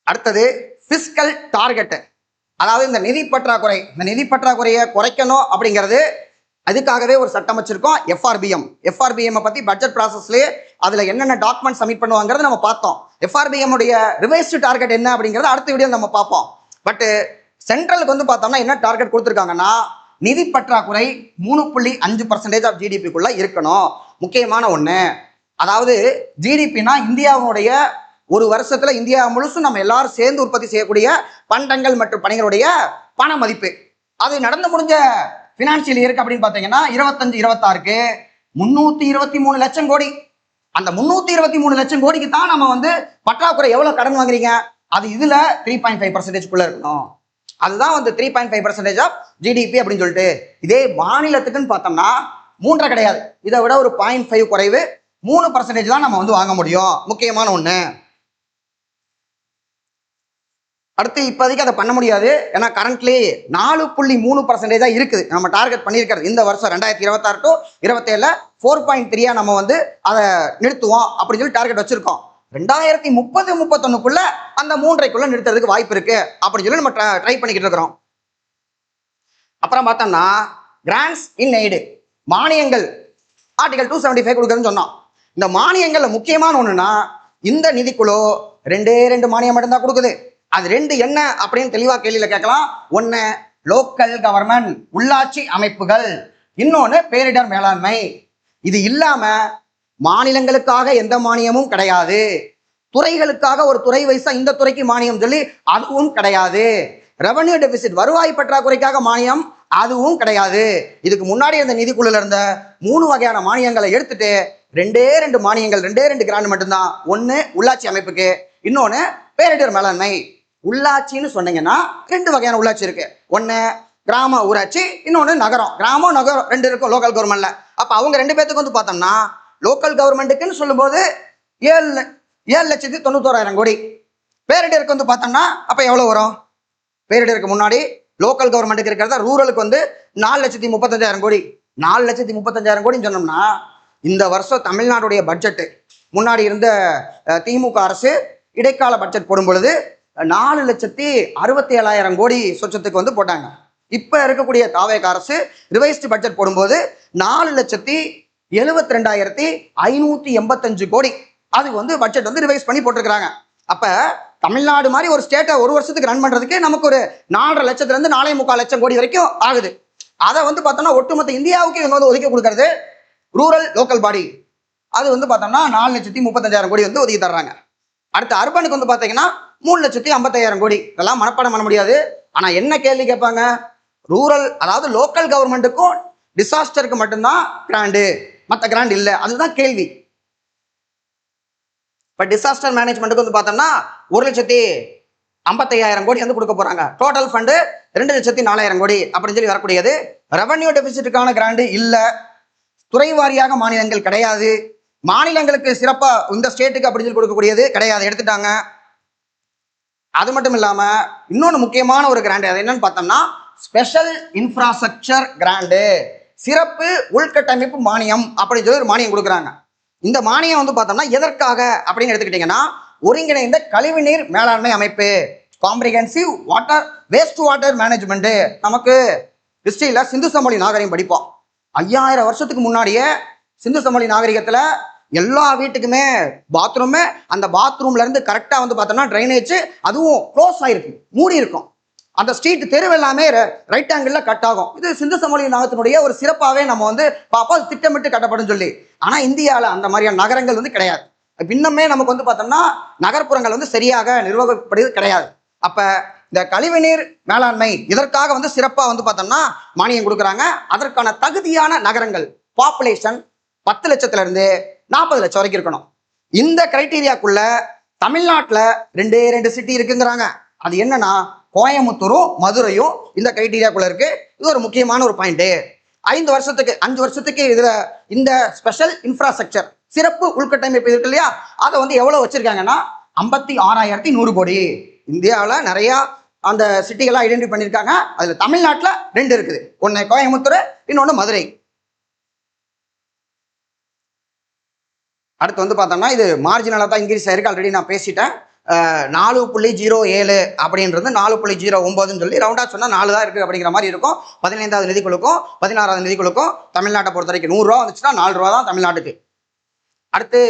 அடுத்தது பிஸ்கல் டார்கெட், அதாவது இந்த நிதி பற்றாக்குறை. இந்த நிதி பற்றாக்குறையை குறைக்கணும் அப்படிங்கிறது அதுக்காகவே ஒரு சட்டம் வச்சிருக்கோம், எஃப்ஆர்பிஎம் பத்தி பட்ஜெட் ப்ராசஸ்லயே அதுல என்னென்ன டாக்குமெண்ட் சப்மிட் பண்ணுவாங்கிறது நம்ம பார்த்தோம். எஃப்ஆர்பிஎம் உடைய ரிவைஸ்டு டார்கெட் என்ன அப்படிங்கறது அடுத்த வீடியோ நம்ம பார்ப்போம். பட் சென்ட்ரலுக்கு வந்து பார்த்தோம்னா என்ன டார்கெட் கொடுத்துருக்காங்கன்னா, நிதி பற்றாக்குறை 3.5% ஆஃப் ஜிடிபிக்குள்ள இருக்கணும். முக்கியமான ஒண்ணு. அதாவது ஜிடிபினா இந்தியாவுடைய ஒரு வருஷத்துல இந்தியா முழுசும் நம்ம எல்லாரும் சேர்ந்து உற்பத்தி செய்யக்கூடிய பண்டங்கள் மற்றும் பணிகளுடைய பண மதிப்பு. அது நடந்து முடிஞ்ச பினான்சியல் இயருக்கு அப்படின்னு பார்த்தீங்கன்னா 25-26க்கு 323 லட்சம் கோடி. அந்த 323 லட்சம் கோடிக்கு தான் நம்ம வந்து பற்றாக்குறை எவ்வளவு கடன் வாங்குறீங்க, அது இதுல 3.5% இருக்கணும். அதுதான் வந்து 3.5% ஆஃப் ஜிடிபி அப்படின்னு சொல்லிட்டு. இதே மாநிலத்துக்குன்னு பார்த்தோம்னா 3 கிடையாது, இதை விட ஒரு 0.5 குறைவு, 3% தான் நம்ம வந்து வாங்க முடியும். முக்கியமான ஒண்ணு. அடுத்து இப்போதைக்கு அதை பண்ண முடியாது. ஏன்னா கரண்ட்லி 4.3% தான் இருக்குது நம்ம டார்கெட் பண்ணியிருக்கிறது. இந்த வருஷம் 2026 to 27 4.3 நம்ம வந்து அதை நிறுத்துவோம் அப்படின்னு சொல்லி டார்கெட் வச்சிருக்கோம். 2030-31க்குள்ள அந்த 3.5க்குள்ள நிறுத்துறதுக்கு வாய்ப்பு இருக்கு அப்படின்னு சொல்லி நம்ம ட்ரை பண்ணிக்கிட்டு இருக்கிறோம். அப்புறம் பார்த்தோம்னா கிராண்ட்ஸ் இன் எய்டு, மானியங்கள் ஆர்டிகல் 275 கொடுக்குறதுன்னு சொன்னோம். இந்த மானியங்கள்ல முக்கியமான ஒண்ணுன்னா இந்த நிதிக்குழு 2 மானியம் மட்டும்தான் கொடுக்குது. அது 2 என்ன அப்படின்னு தெளிவா கேள்வியில கேட்கலாம். ஒன்னு லோக்கல் கவர்மெண்ட், உள்ளாட்சி அமைப்புகள், இன்னொன்னு பேரிடர் மேலாண்மை. இது இல்லாம மாநிலங்களுக்காக எந்த மானியமும் கிடையாது. துறைகளுக்காக ஒரு துறை வைசா இந்த துறைக்கு மானியம் சொல்லி அதுவும் கிடையாது. ரெவன்யூ டெபிசிட், வருவாய் பற்றாக்குறைக்காக மானியம், அதுவும் கிடையாது. இதுக்கு முன்னாடி இருந்த நிதிக்குழுல இருந்த 3 வகையான மானியங்களை எடுத்துட்டு 2 மானியங்கள், 2 கிராண்ட் மட்டும்தான். ஒன்னு உள்ளாட்சி அமைப்புக்கு, இன்னொன்னு பேரிடர் மேலாண்மை. உள்ளாட்சின்னு சொன்னீங்கன்னா 2 வகையான உள்ளாட்சி இருக்கு. ஒன்னு கிராம ஊராட்சி, இன்னொன்னு நகரம். கிராமம் நகரம் 2 இருக்கும் லோக்கல் கவர்மெண்ட்ல. அப்ப அவங்க 2 பேத்துக்கு வந்து பார்த்தோம்னா லோக்கல் கவர்மெண்ட்டுக்குன்னு சொல்லும்போது 7,91,000 கோடி. பேரிடருக்கு வந்து பார்த்தோம்னா அப்ப எவ்வளவு வரும்? பேரிடருக்கு முன்னாடி லோக்கல் கவர்மெண்ட்டுக்கு இருக்கிறத ரூரலுக்கு வந்து 4,35,000 கோடி. 4,35,000 கோடின்னு சொன்னோம்னா இந்த வருஷம் தமிழ்நாடுடைய பட்ஜெட் முன்னாடி இருந்த திமுக அரசு இடைக்கால பட்ஜெட் போடும் பொழுது 4,67,000 கோடி சொச்சத்துக்கு வந்து போட்டாங்க. இப்ப இருக்கக்கூடிய தாவேக அரசு ரிவைஸ்டு பட்ஜெட் போடும்போது 4,72,585 கோடி அதுக்கு வந்து பட்ஜெட் வந்து ரிவைஸ் பண்ணி போட்டிருக்கிறாங்க. அப்ப தமிழ்நாடு மாதிரி ஒரு ஸ்டேட்டை ஒரு வருஷத்துக்கு ரன் பண்றதுக்கு நமக்கு ஒரு 4.5 லட்சத்துல இருந்து 4.25 லட்சம் கோடி வரைக்கும் ஆகுது. அதை வந்து பார்த்தோம்னா ஒட்டுமொத்த இந்தியாவுக்கு இவங்க வந்து ஒதுக்கி கொடுக்கறது ரூரல் லோக்கல் பாடி அது வந்து பார்த்தோம்னா 4,35,000 கோடி வந்து ஒதுக்கி தர்றாங்க. அடுத்து அர்பனுக்கு வந்து பார்த்தீங்கன்னா 3,55,000 கோடி. இதெல்லாம் மனப்பாடம் பண்ண முடியாது. ஆனால் என்ன கேள்வி கேட்பாங்க, ரூரல் அதாவது லோக்கல் கவர்மெண்ட்டுக்கும் டிசாஸ்டருக்கு மட்டும்தான் கிராண்டு, மற்ற கிராண்ட் இல்லை, அதுதான் கேள்வி. இப்போ டிசாஸ்டர் மேனேஜ்மெண்ட்டுக்கு வந்து பார்த்தோம்னா 1,55,000 கோடி வந்து கொடுக்க போறாங்க. டோட்டல் ஃபண்டு 2,04,000 கோடி அப்படின்னு சொல்லி வரக்கூடியது. ரெவன்யூ டெபிசிட்டுக்கான கிராண்டு இல்லை, துறை வாரியாக மாநிலங்கள் கிடையாது, மாநிலங்களுக்கு சிறப்பா இந்த ஸ்டேட்டுக்கு அப்படின்னு சொல்லி கொடுக்கக்கூடியது கிடையாது, எடுத்துட்டாங்க. அது மட்டும் இல்லாம இன்னொன்று முக்கியமான ஒரு கிராண்டு, அது என்னன்னு பார்த்தோம்னா ஸ்பெஷல் இன்ஃப்ராஸ்ட்ரக்சர் கிராண்டு, சிறப்பு உள்கட்டமைப்பு மானியம் அப்படின்னு சொல்லி ஒரு மானியம் கொடுக்குறாங்க. இந்த மானியம் வந்து பார்த்தோம்னா எதற்காக அப்படின்னு எடுத்துக்கிட்டீங்கன்னா, ஒருங்கிணைந்த கழிவுநீர் மேலாண்மை அமைப்பு, comprehensive water waste water management. நமக்கு ஹிஸ்டரியில சிந்து சமவெளி நாகரிகம் படிப்போம். 5000 வருஷத்துக்கு முன்னாடியே சிந்து சமவெளி நாகரிகத்துல எல்லா வீட்டுக்குமே பாத்ரூமே, அந்த பாத்ரூம்ல இருந்து கரெக்டா வந்து பார்த்தோம்னா ட்ரைனேஜ், அதுவும் க்ளோஸ் ஆயிருக்கு, மூடி இருக்கும். அந்த ஸ்ட்ரீட் தெரு எல்லாமே ரைட் ஆங்கிள் கட் ஆகும். இது சிந்து சமவெளி நாகத்தினுடைய ஒரு சிறப்பாகவே நம்ம வந்து பார்ப்போம், திட்டமிட்டு கட்டப்படும் சொல்லி. ஆனா இந்தியாவில் அந்த மாதிரியான நகரங்கள் வந்து கிடையாது. இன்னுமே நமக்கு வந்து பார்த்தோம்னா நகர்ப்புறங்கள் வந்து சரியாக நிர்வகிக்கப்படுவது கிடையாது. அப்ப இந்த கழிவுநீர் மேலாண்மை இதற்காக வந்து சிறப்பா வந்து பார்த்தோம்னா மானியம் கொடுக்குறாங்க. அதற்கான தகுதியான நகரங்கள் பாப்புலேஷன் 10 லட்சத்துல இருந்து 40 லட்சம் வரைக்கும் இருக்கணும். இந்த கிரைட்டீரியாக்குள்ள தமிழ்நாட்டில் 2 சிட்டி இருக்குங்கிறாங்க. அது என்னன்னா கோயம்புத்தூரும் மதுரையும் இந்த கிரைட்டீரியாக்குள்ள இருக்கு. இது ஒரு முக்கியமான ஒரு பாயிண்ட். 5 வருஷத்துக்கு இதுல இந்த ஸ்பெஷல் இன்ஃப்ராஸ்ட்ரக்சர் சிறப்பு உள்கட்டமைப்பு இருக்கு இல்லையா, அதை வந்து எவ்வளவு வச்சிருக்காங்கன்னா 56,100 கோடி. இந்தியாவில் நிறைய அந்த சிட்டிகளாக ஐடென்டிஃபை பண்ணியிருக்காங்க. அதுல தமிழ்நாட்டில் 2 இருக்குது, ஒன்று கோயம்புத்தூர், இன்னொன்று மதுரை. அடுத்து வந்து பார்த்தோம்னா இது மார்ஜினலாக தான் இன்க்ரீஸ் ஆயிருக்கு, ஆல்ரெடி நான் பேசிட்டேன். 4.07 அப்படின்றது 4.09 சொல்லி ரவுண்டா சொன்னா 4 தான் இருக்கு அப்படிங்கிற மாதிரி இருக்கும். 15வது நிதிக்குழுக்கும் 16வது நிதிக்குழுக்கும் தமிழ்நாட்டை பொறுத்த வரைக்கும் 100 ரூபா வந்துச்சுன்னா 4 ரூபா தான் தமிழ்நாட்டுக்கு. அடுத்து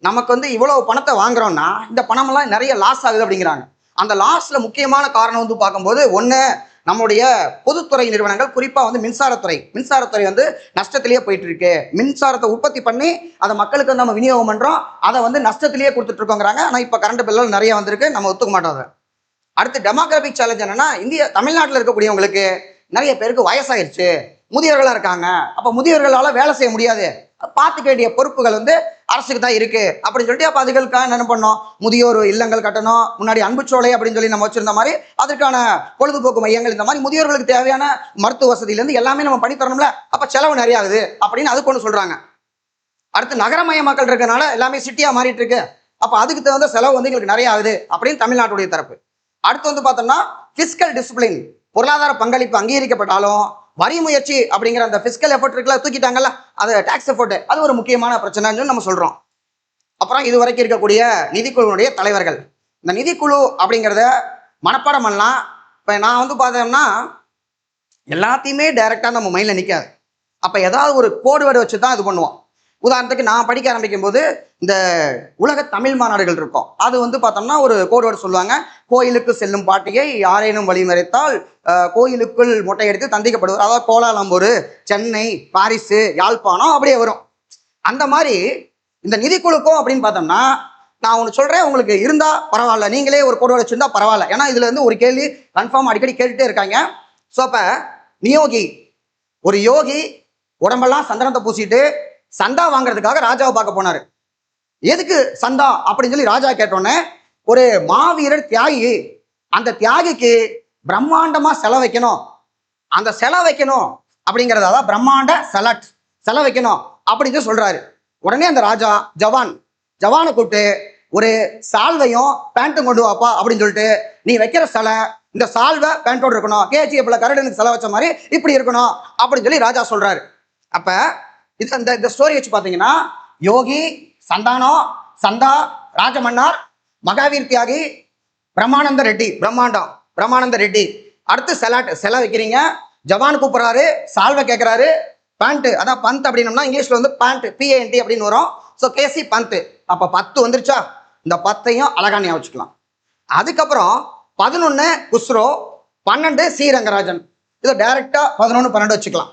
நமக்கு வந்து இவ்வளவு பணத்தை வாங்குறோம்னா இந்த பணமெல்லாம் நிறைய லாஸ் ஆகுது அப்படிங்கிறாங்க. அந்த லாஸ்ல முக்கியமான காரணம் வந்து பார்க்கும்போது, ஒன்று நம்முடைய பொதுத்துறை நிறுவனங்கள், குறிப்பா வந்து மின்சாரத்துறை வந்து நஷ்டத்திலேயே போயிட்டு இருக்கு. மின்சாரத்தை உற்பத்தி பண்ணி அதை மக்களுக்கு வந்து நம்ம விநியோகம் பண்றோம், அதை வந்து நஷ்டத்திலேயே கொடுத்துட்டு இருக்கோங்கிறாங்க. ஆனா இப்ப கரண்ட் பில்கள் நிறைய வந்திருக்கு, நம்ம ஒத்துக்க மாட்டோம். அடுத்து டெமோகிராபிக் சேலஞ்ச் என்னன்னா, தமிழ்நாட்டில் இருக்கக்கூடியவங்களுக்கு நிறைய பேருக்கு வயசாயிருச்சு, முதியவர்களா இருக்காங்க. அப்ப முதியவர்களால வேலை செய்ய முடியாது, பார்த்துக்க வேண்டிய பொறுப்புகள் வந்து அரசுக்கு தான் இருக்கு அப்படின்னு சொல்லிட்டு, அப்ப அதுகளுக்காக என்ன பண்ணோம், முதியோர் இல்லங்கள் கட்டணும். முன்னாடி அன்புச்சோலை அப்படின்னு சொல்லி நம்ம வச்சிருந்த மாதிரி அதற்கான பொழுதுபோக்கு மையங்கள், இந்த மாதிரி முதியோர்களுக்கு தேவையான மருத்துவ வசதியிலேருந்து எல்லாமே நம்ம பண்ணி தரணும்ல. அப்ப செலவு நிறைய ஆகுது அப்படின்னு அதுக்கு ஒன்று சொல்றாங்க. அடுத்து நகரமயமாக்கல் இருக்கனால எல்லாமே சிட்டியா மாறிட்டு இருக்கு, அப்ப அதுக்கு தகுந்த செலவு வந்து எங்களுக்கு நிறைய ஆகுது அப்படின்னு தமிழ்நாட்டுடைய தரப்பு. அடுத்து வந்து பார்த்தோம்னா பிஸ்கல் டிசிப்ளின், பொருளாதார பங்களிப்பு அங்கீகரிக்கப்பட்டாலும் வரி முயற்சி அப்படிங்கிற அந்த பிஸ்கல் எஃபர்ட் இருக்குல்ல, தூக்கிட்டாங்கல்ல, அது டாக்ஸ் எஃபர்ட், அது ஒரு முக்கியமான பிரச்சனைன்னு நம்ம சொல்றோம். அப்புறம் இது வரைக்கும் இருக்கக்கூடிய நிதிக்குழுவுடைய தலைவர்கள், இந்த நிதிக்குழு அப்படிங்கிறத மனப்பாடம் பண்ணலாம். இப்போ நான் வந்து பார்த்தோம்னா எல்லாத்தையுமே டைரக்டா நம்ம மைண்ட்ல நிற்காது. அப்போ ஏதாவது ஒரு கோடு வேர்டு வச்சு தான் இது பண்ணுவோம். உதாரணத்துக்கு நான் படிக்க ஆரம்பிக்கும் போது இந்த உலக தமிழ் மாநாடுகள் இருக்கும், அது வந்து பார்த்தோம்னா ஒரு கோடு வேர்டு சொல்லுவாங்க. கோயிலுக்கு செல்லும் பாட்டியை யாரேனும் வழிமறைத்தால் கோயிலுக்குள் மொட்டை எடுத்து தண்டிக்கப்படுவார். அதாவது கோலாலம்பூர், சென்னை, பாரிஸ், யாழ்ப்பாணம் அப்படியே வரும். அந்த மாதிரி இந்த நிதிக்குழுக்கும் அப்படின்னு பார்த்தோம்னா நான் ஒன்று சொல்றேன், உங்களுக்கு இருந்தா பரவாயில்ல, நீங்களே ஒரு கோடு வேர்டு வச்சிருந்தா பரவாயில்ல. ஏன்னா இதுல இருந்து ஒரு கேள்வி கன்ஃபார்ம் அடிக்கடி கேட்டுட்டே இருக்காங்க. ஸோ அப்ப நியோகி, ஒரு யோகி உடம்பெல்லாம் சந்தனத்தை பூசிட்டு சந்தா வாங்குறதுக்காக ராஜாவை பார்க்க போனாரு. எதுக்கு சந்தா அப்படின்னு சொல்லி ராஜா கேட்டோன்னே, ஒரு மாவீரர் தியாகி, அந்த தியாகிக்கு பிரம்மாண்டமா செலவு வைக்கணும், அந்த செலவு வைக்கணும் அப்படிங்கிறதா பிரம்மாண்ட செலவு வைக்கணும் அப்படின்னு சொல்றாரு. உடனே அந்த ராஜா ஜவானை கூப்பிட்டு ஒரு சால்வையும் பேண்ட்டும் கொண்டு வாப்பா அப்படின்னு சொல்லிட்டு, நீ வைக்கிற சிலை இந்த சால்வை பேண்டோடு இருக்கணும், கேஜிஎஃப்ல கரடனுக்கு செலவு வச்ச மாதிரி இப்படி இருக்கணும் அப்படின்னு சொல்லி ராஜா சொல்றாரு. அப்ப இது இந்த ஸ்டோரி வச்சு பார்த்தீங்கன்னா, யோகி, சந்தானம், சந்தா, ராஜமன்னார், மகாவீர் தியாகி, பிரம்மானந்த ரெட்டி. அடுத்து செலவு வைக்கிறீங்க, ஜவான் கூப்பிடுறாரு, சால்வை கேட்கிறாரு, பேண்ட், அதான் பந்த் அப்படின்னோம்னா இங்கிலீஷ்ல வந்து பேண்ட், PANT அப்படின்னு வரும். ஸோ கேசி பந்த். அப்ப 10 வந்துருச்சா, இந்த 10ஐயும் அழகா ஞாபகம் வச்சுக்கலாம். அதுக்கப்புறம் 11 குஸ்ரோ, 12 சி ரங்கராஜன். இதை டைரக்டா 11, 12 வச்சுக்கலாம்.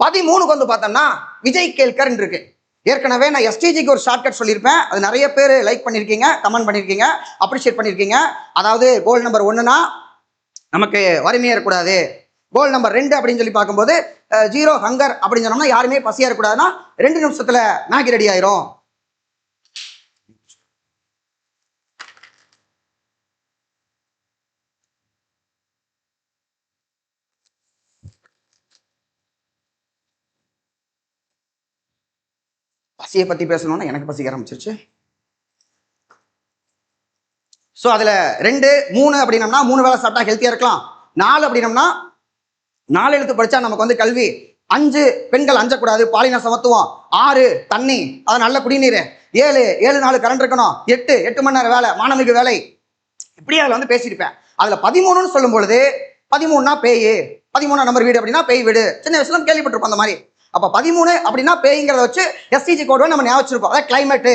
13க்கு வந்து பார்த்தோம்னா விஜய் கேல்கர் இருக்கு. ஏற்கனவே நான் எஸ்டிஜிக்கு ஒரு ஷார்ட்கட் சொல்லியிருப்பேன். அது நிறைய பேர் லைக் பண்ணியிருக்கீங்க, கமெண்ட் பண்ணியிருக்கீங்க, அப்ரிஷியேட் பண்ணியிருக்கீங்க. அதாவது கோல் நம்பர் 1னா நமக்கு வறுமையே இருக்கக்கூடாது, கோல் நம்பர் 2 அப்படின்னு சொல்லி பார்க்கும்போது ஜீரோ ஹங்கர் அப்படின்னு சொன்னோம்னா யாருமே பசியா இருக்கக்கூடாதுன்னா 2 நிமிஷத்துல மேகி ரெடி ஆயிரும். பசியை பத்தி பேசணும்னா எனக்கு பசிக்க ஆரம்பிச்சிருச்சு. ஸோ அதில் 2, 3 அப்படின்னம்னா 3 வேளை சாப்பிட்டா ஹெல்த்தியாக இருக்கலாம். 4 அப்படின்னம்னா 4 எழுத்து படித்தா நமக்கு வந்து கல்வி. 5 பெண்கள் அஞ்சக்கூடாது, பாலின சமத்துவம். 6 தண்ணி, அது நல்ல குடிநீர். 7 நாள் கரண்ட் இருக்கணும். 8 மணி நேரம் வேலை, மாணவிக்கு வேலை. இப்படி அதில் வந்து பேசியிருப்பேன். அதில் 13ன்னு சொல்லும் பொழுது 13னா பேய், 13 நம்பர் வீடு அப்படின்னா பேய் வீடு, சின்ன வயசுல கேள்விப்பட்டிருப்போம் அந்த மாதிரி. அப்போ 13 அப்படின்னா பேய்ங்கிறத வச்சு எஸ்டிஜி கோடு நம்ம ஞாபகம் வச்சிருப்போம். அதாவது கிளைமேட்டு,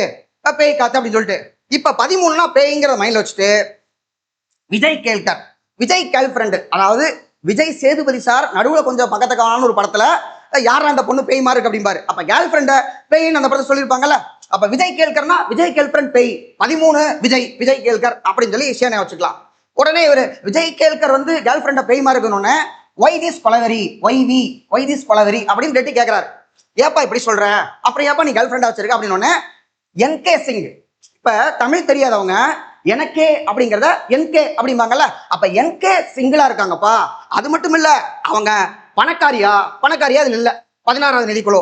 பேய் காத்து அப்படின்னு சொல்லிட்டு. இப்ப 13னா பேய்ங்கிறத மைண்ட்ல வச்சுட்டு விஜய் கேல்கர், விஜய் கேர்ள் ஃப்ரெண்டு, அதாவது விஜய் சேதுபதி சார் நடுவில் கொஞ்சம் பக்கத்தக்கான ஒரு படத்துல யாரா அந்த பொண்ணு பேய் மாதிரி இருக்கு அப்படிம்பாரு. அப்ப கேர்ள் ஃப்ரெண்ட பேய்ன்னு அந்த படத்தை சொல்லியிருப்பாங்கல்ல. அப்ப விஜய் கேல்கர்னா விஜய் கேர்ள் ஃப்ரெண்ட் பேய், 13 விஜய் கேல்கர் அப்படின்னு சொல்லி ஈஸியா வச்சுக்கலாம். உடனே இவர் விஜய் கேல்கர் வந்து கேர்ள் ஃப்ரெண்ட பேய் மாதிரி இருக்கணும்னு ஒய் திஸ் பலவரி அப்படின்னு ரெட்டி கேட்கிறாரு. ஏப்பா இப்படி சொல்ற, அப்புறம் ஏப்பா நீ கேர்ள் ஃப்ரெண்டா வச்சிருக்க அப்படின்னு. என்கே சிங், இப்ப தமிழ் தெரியாதவங்க எனக்கே அப்படிங்கிறத என்கே அப்படிம்பாங்கல்ல. அப்ப என்கே சிங்கிளா இருக்காங்கப்பா. அது மட்டும் இல்ல, அவங்க பணக்காரியா அது இல்ல. 16வது நிதிக்குழு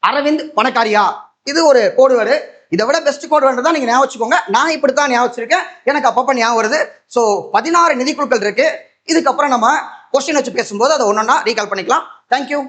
அரவிந்த் பணக்காரியா, இது ஒரு கோடு வேர்டு. இதை விட பெஸ்ட் கோடு வேர்டு தான் நீங்க ஞாபகம் வச்சுக்கோங்க. நான் இப்படித்தான் ஞாபகம் வச்சிருக்கேன், எனக்கு அப்பப்ப ஞாபகம் வருது. ஸோ 16 நிதிக்குழுக்கள் இருக்கு. இதுக்கப்புறம் நம்ம கொஸ்டின் வச்சு பேசும்போது அதை ஒன்னொன்னா ரீகால் பண்ணிக்கலாம். தேங்க்யூ.